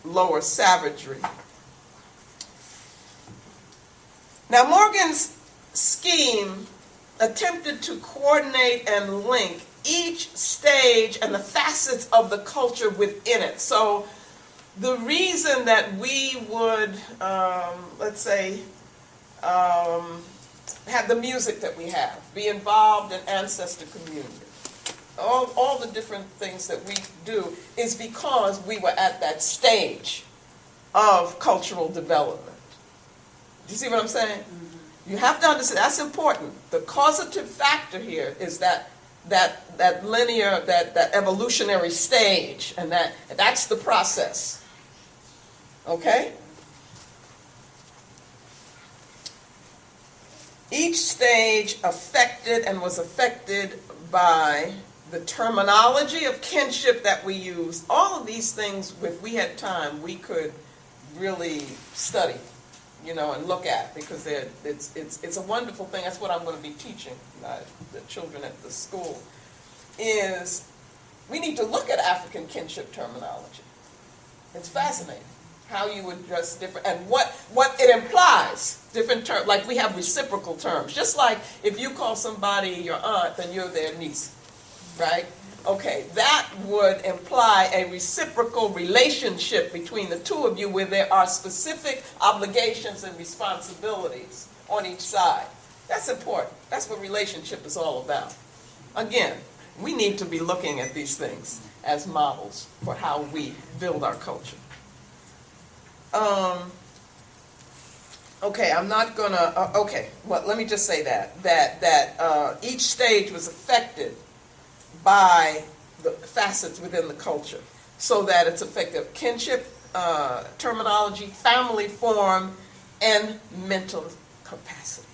lower savagery. Now, Morgan's scheme attempted to coordinate and link each stage and the facets of the culture within it. So the reason that we would, let's say, have the music that we have, be involved in ancestor community, all the different things that we do is because we were at that stage of cultural development. Do you see what I'm saying? Mm-hmm. You have to understand, that's important. The causative factor here is that linear, that evolutionary stage, and that's the process. Okay? Each stage affected and was affected by the terminology of kinship that we use. All of these things, if we had time, we could really study, and look at, because it's a wonderful thing. That's what I'm going to be teaching the children at the school, is we need to look at African kinship terminology. It's fascinating how you address different, and what it implies, different terms. Like we have reciprocal terms. Just like if you call somebody your aunt, then you're their niece, right? Okay, that would imply a reciprocal relationship between the two of you where there are specific obligations and responsibilities on each side. That's important. That's what relationship is all about. Again, we need to be looking at these things as models for how we build our culture. Okay, I'm not gonna, well, let me just say that each stage was affected by the facets within the culture, so that it's effective kinship, terminology, family form, and mental capacity.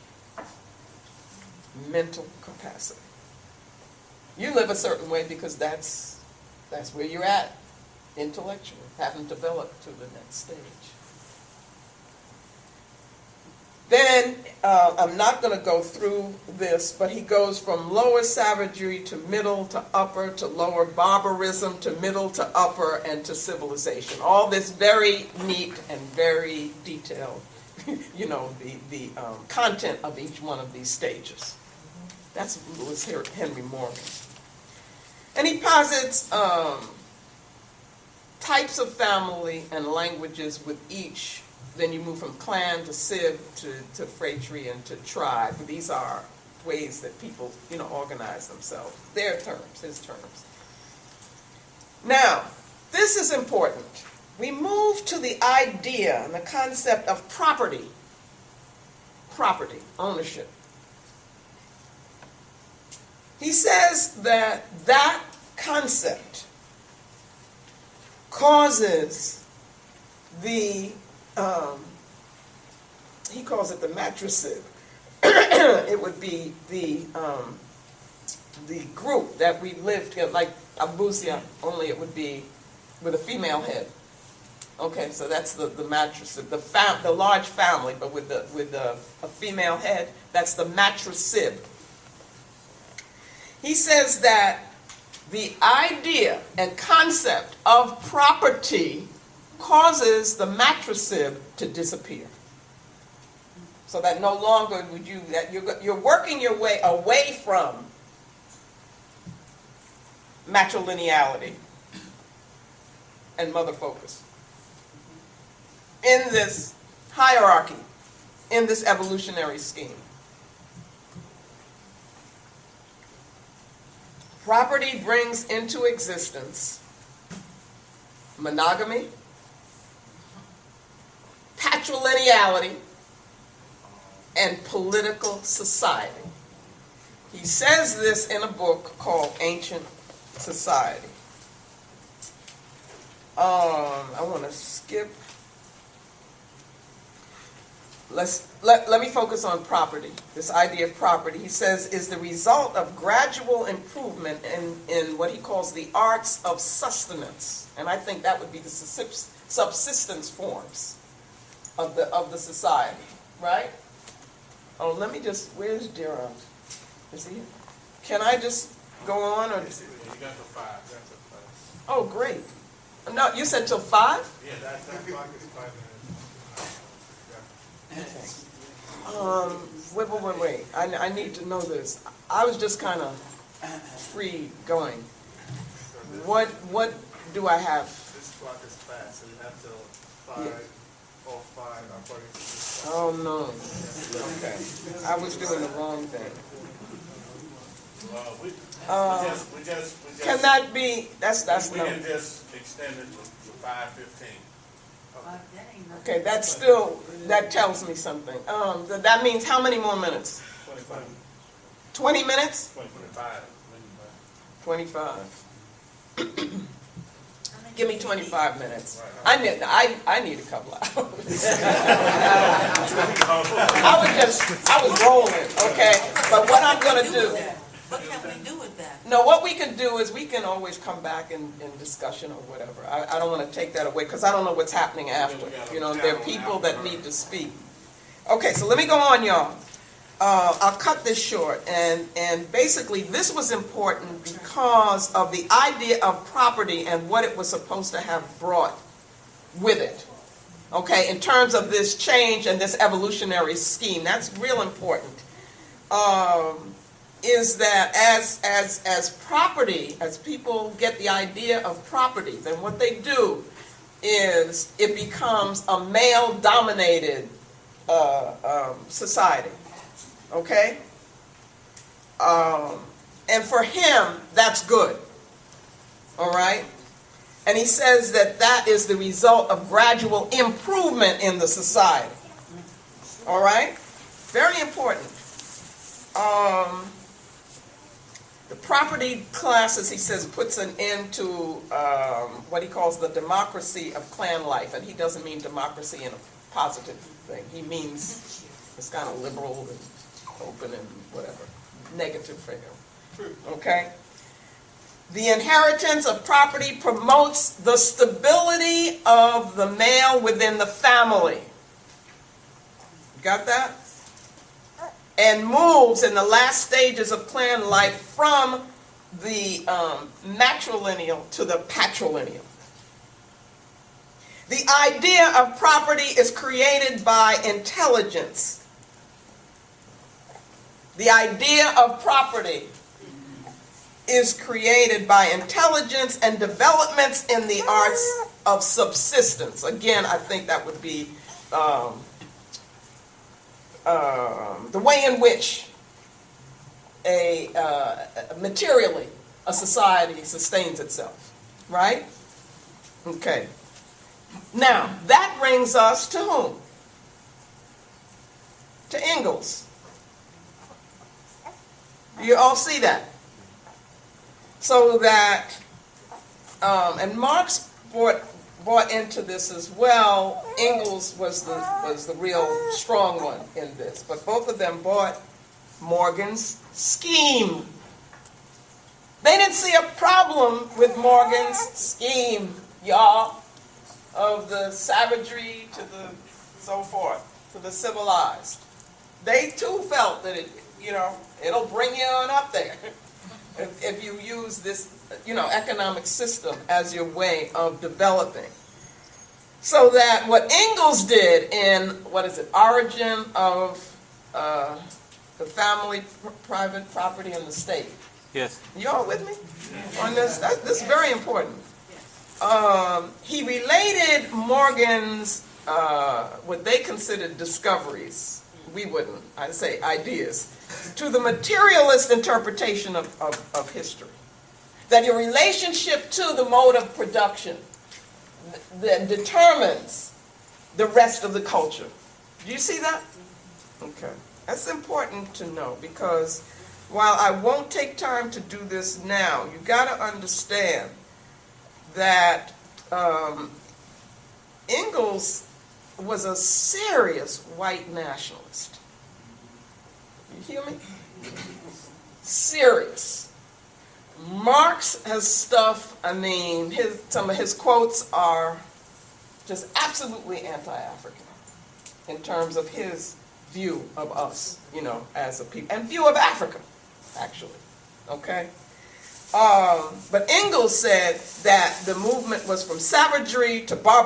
Mental capacity. You live a certain way because that's where you're at intellectually, haven't developed to the next stage. Then, I'm not going to go through this, but he goes from lower savagery to middle to upper to lower barbarism to middle to upper and to civilization. All this very neat and very detailed, the content of each one of these stages. That's Lewis Henry Morgan. And he posits types of family and languages with each. Then you move from clan to civ to phratry and to tribe. These are ways that people, organize themselves. Their terms, his terms. Now, this is important. We move to the idea and the concept of property. Property, ownership. He says that concept causes the he calls it the matricide. It would be the group that we live together, like Abusia, only it would be with a female head. Okay, so that's the matricide, the large family, but with a female head. That's the matricide. He says that the idea and concept of property causes the matricide to disappear. So that no longer you're working your way away from matrilineality and mother focus in this hierarchy, in this evolutionary scheme. Property brings into existence monogamy, patrilineality, and political society. He says this in a book called Ancient Society. I want to skip. Let me focus on property. This idea of property, he says, is the result of gradual improvement in what he calls the arts of sustenance. And I think that would be the subsistence forms of the society, right? Oh, let me just, where's Durant? Is he here? Can I just go on? Or? You got the 5. Oh, great. No, you said till 5? Yeah, that clock is 5 minutes. Wait. I need to know this. I was just kind of free going. What do I have? This clock is fast, so you have till 5, or 5, according to this clock. Oh, no. Okay. I was doing the wrong thing. We just Can that be, that's we no. can just extend it to 5:15. Okay, that's still, that tells me something. That means how many more minutes? 25. 20 minutes? 25. 25. Give me 25 minutes. I need a couple of hours. I was rolling, okay? But what I'm gonna do, What can we do with that? no, what we can do is we can always come back in discussion or whatever. I don't want to take that away because I don't know what's happening after. You know, there are people that need to speak. Okay, so let me go on, y'all. I'll cut this short. And basically, this was important because of the idea of property and what it was supposed to have brought with it. Okay, in terms of this change and this evolutionary scheme, that's real important. Is that as property, as people get the idea of property, then what they do is it becomes a male-dominated society. Okay? And for him, that's good. All right? And he says that that is the result of gradual improvement in the society. All right? Very important. The property classes, he says, puts an end to what he calls the democracy of clan life. And he doesn't mean democracy in a positive thing. He means it's kind of liberal and open and whatever. Negative figure. Okay? The inheritance of property promotes the stability of the male within the family. Got that? And moves in the last stages of clan life from the matrilineal to the patrilineal. The idea of property is created by intelligence. The idea of property is created by intelligence and developments in the arts of subsistence. Again, I think that would be the way in which materially a society sustains itself, right? Okay. Now, that brings us to whom? To Engels. You all see that? So that, and Marx brought into this as well. Engels was the real strong one in this, but both of them bought Morgan's scheme. They didn't see a problem with Morgan's scheme, y'all, of the savagery to the so forth, to the civilized. They too felt that it'll bring you on up there if you use this, economic system as your way of developing. So that what Engels did in, Origin of the Family, Private Property, and the State. Yes. You all with me on this? This is very important. He related Morgan's, what they considered discoveries, we wouldn't, I'd say ideas, to the materialist interpretation of history. That your relationship to the mode of production that determines the rest of the culture. Do you see that? Okay. That's important to know because while I won't take time to do this now, you got to understand that Engels was a serious white nationalist. You hear me? Serious. Marx has stuff, some of his quotes are just absolutely anti-African in terms of his view of us, as a people, and view of Africa, actually, okay? But Ingalls said that the movement was from savagery to barbarism.